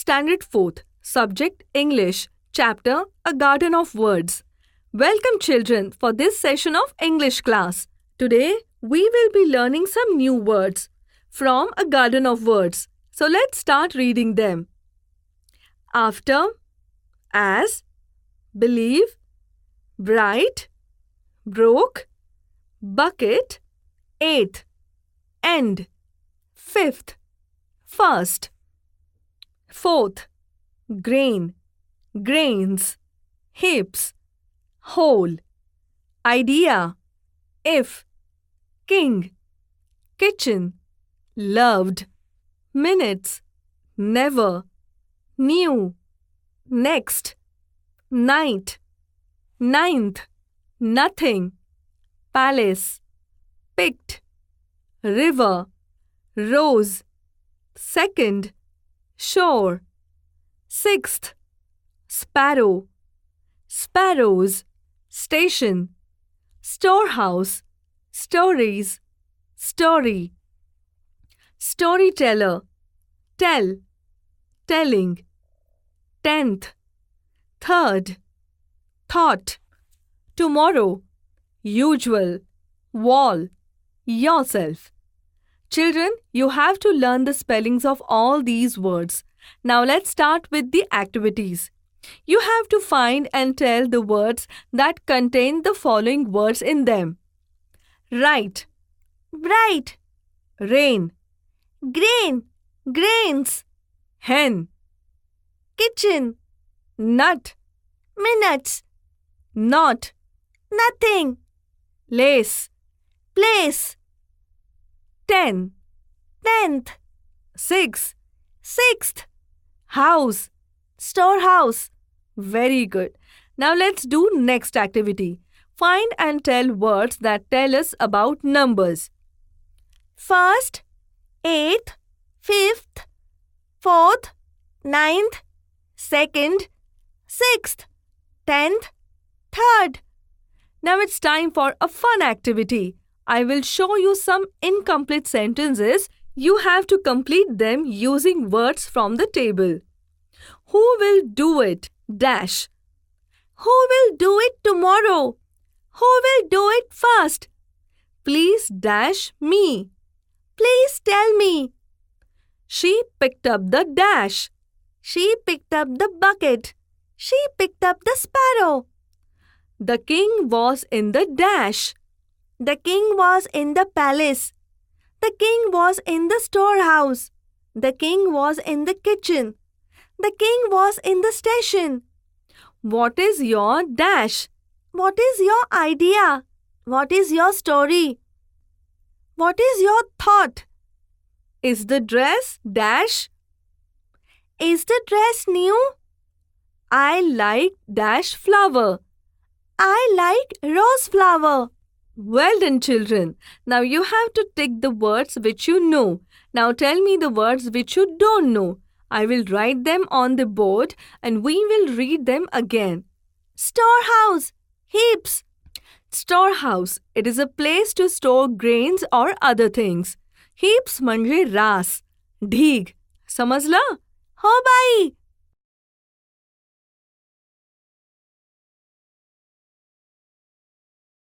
Standard 4th, Subject English, Chapter A Garden of Words. Welcome children for this session of English class. Today we will be learning some new words from A Garden of Words. So let's start reading them. After, as, believe, bright, broke, bucket, eighth, end, fifth, first, fourth, grain, grains, hips, whole, idea, if, king, kitchen, loved, minutes, never, new, next, night, ninth, nothing, palace, picked, river, rose, second, shore, sixth, sparrow, sparrows, station, storehouse, stories, story, storyteller, tell, telling, tenth, third, thought, tomorrow, usual, wall, yourself. Children, you have to learn the spellings of all these words. Now let's start with the activities. You have to find and tell the words that contain the following words in them. Write, bright, rain, grain, grains, hen, kitchen, nut, minutes, not, nothing, lace, place, 10, tenth, 6, sixth, house, storehouse. Very good. Now let's do next activity. Find and tell words that tell us about numbers. First, eighth, fifth, fourth, ninth, second, sixth, tenth, third. Now it's time for a fun activity. I will show you some incomplete sentences. You have to complete them using words from the table. Who will do it? Dash. Who will do it tomorrow? Who will do it first? Please dash me. Please tell me. She picked up the dash. She picked up the bucket. She picked up the sparrow. The king was in the dash. The king was in the palace. The king was in the storehouse. The king was in the kitchen. The king was in the station. What is your dash? What is your idea? What is your story? What is your thought? Is the dress dash? Is the dress new? I like dash flower. I like rose flower. Well done, children. Now you have to tick the words which you know. Now tell me the words which you don't know. I will write them on the board and we will read them again. Storehouse, heaps. Storehouse, it is a place to store grains or other things. Heaps म्हणजे रास, ढीग. समजलं? हो by.